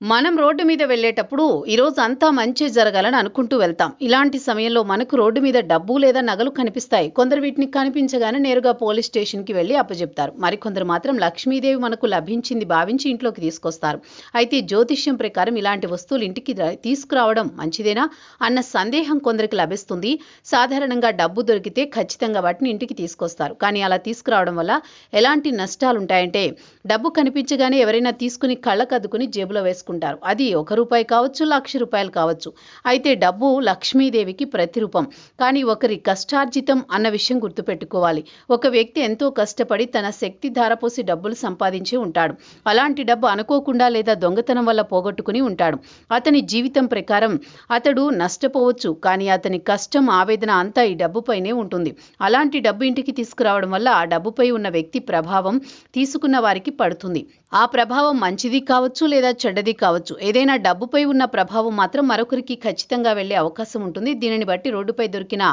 మనం రోడ్డు మీద వెళ్ళేటప్పుడు ఈరోజు అంతా మంచి జరగాలని అనుకుంటూ వెళ్తాం. ఇలాంటి సమయంలో మనకు రోడ్డు మీద డబ్బు లేదా నగలు కనిపిస్తాయి. కొందరు వీటిని కనిపించగానే నేరుగా పోలీస్ స్టేషన్కి వెళ్ళి అప్పజెప్తారు. మరికొందరు మాత్రం లక్ష్మీదేవి మనకు లభించింది భావించి ఇంట్లోకి తీసుకొస్తారు. అయితే జ్యోతిష్యం ప్రకారం ఇలాంటి వస్తువులు ఇంటికి తీసుకురావడం మంచిదేనా అన్న సందేహం కొందరికి లభిస్తుంది. సాధారణంగా డబ్బు దొరికితే ఖచ్చితంగా వాటిని ఇంటికి తీసుకొస్తారు. కానీ అలా తీసుకురావడం వల్ల ఎలాంటి నష్టాలు ఉంటాయంటే, డబ్బు కనిపించగానే ఎవరైనా తీసుకుని కళ్ళకద్దుకుని జేబులో వేసుకుంటారు. అది ₹1 కావచ్చు, ₹1,00,000 కావచ్చు. అయితే డబ్బు లక్ష్మీదేవికి ప్రతిరూపం. కానీ ఒకరి కష్టార్జితం అన్న విషయం గుర్తుపెట్టుకోవాలి. ఒక వ్యక్తి ఎంతో కష్టపడి తన శక్తి ధారపోసి డబ్బులు సంపాదించి ఉంటాడు. అలాంటి డబ్బు అనుకోకుండా లేదా దొంగతనం వల్ల పోగొట్టుకుని ఉంటాడు. అతని జీవితం ప్రకారం అతడు నష్టపోవచ్చు, కానీ అతని కష్టం, ఆవేదన అంతా ఈ డబ్బుపైనే ఉంటుంది. అలాంటి డబ్బు ఇంటికి తీసుకురావడం వల్ల ఆ డబ్బుపై ఉన్న వ్యక్తి ప్రభావం తీసుకున్న వారికి పడుతుంది. ఆ ప్రభావం మంచిది కావచ్చు లేదా చెడ్డది కావచ్చు. ఏదైనా డబ్బుపై ఉన్న ప్రభావం మాత్రం మరొకరికి ఖచ్చితంగా వెళ్లే అవకాశం ఉంటుంది. దీనిని బట్టి రోడ్డుపై దొరికిన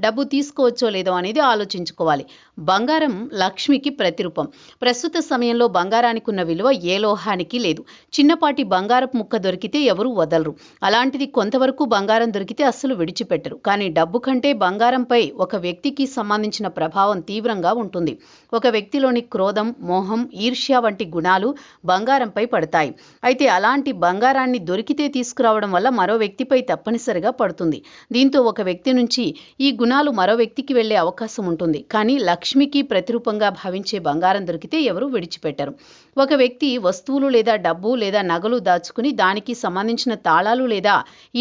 డబ్బు తీసుకోవచ్చో లేదో అనేది ఆలోచించుకోవాలి. బంగారం లక్ష్మికి ప్రతిరూపం. ప్రస్తుత సమయంలో బంగారానికి ఉన్న విలువ ఏ లోహానికి లేదు. చిన్నపాటి బంగారపు ముక్క దొరికితే ఎవరూ వదలరు. అలాంటిది కొంతవరకు బంగారం దొరికితే అస్సలు విడిచిపెట్టరు. కానీ డబ్బు కంటే బంగారంపై ఒక వ్యక్తికి సంబంధించిన ప్రభావం తీవ్రంగా ఉంటుంది. ఒక వ్యక్తిలోని క్రోధం, మోహం, ఈర్ష్య వంటి గుణాలు బంగారంపై పడతాయి. అయితే అలాంటి బంగారాన్ని దొరికితే తీసుకురావడం వల్ల మరో వ్యక్తిపై తప్పనిసరిగా పడుతుంది. దీంతో ఒక వ్యక్తి నుంచి ఈ గుణాలు మరో వ్యక్తికి వెళ్లే అవకాశం ఉంటుంది. కానీ లక్ష్మికి ప్రతిరూపంగా భావించే బంగారం దొరికితే ఎవరూ విడిచిపెట్టరు. ఒక వ్యక్తి వస్తువులు లేదా డబ్బు లేదా నగలు దాచుకుని దానికి సంబంధించిన తాళాలు లేదా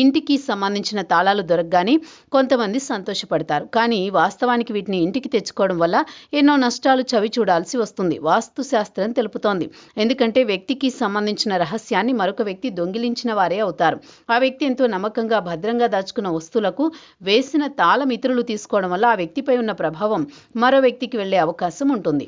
ఇంటికి సంబంధించిన తాళాలు దొరకగానే కొంతమంది సంతోషపడతారు. కానీ వాస్తవానికి వీటిని ఇంటికి తెచ్చుకోవడం వల్ల ఎన్నో నష్టాలు చవి చూడాల్సి వస్తుంది. వాస్తు శాస్త్రం తెలుపుతోంది. ఎందుకంటే వ్యక్తికి సంబంధించిన రహస్యాన్ని మరొక వ్యక్తి దొంగిలించిన వారే అవుతారు. ఆ వ్యక్తి ఎంతో నమ్మకంగా భద్రంగా దాచుకున్న వస్తువులకు వేసిన తాళం ఇతరులు తీసుకోవడం వల్ల ఆ వ్యక్తిపై ఉన్న ప్రభావం మరో వ్యక్తికి వెళ్లే అవకాశం ఉంటుంది.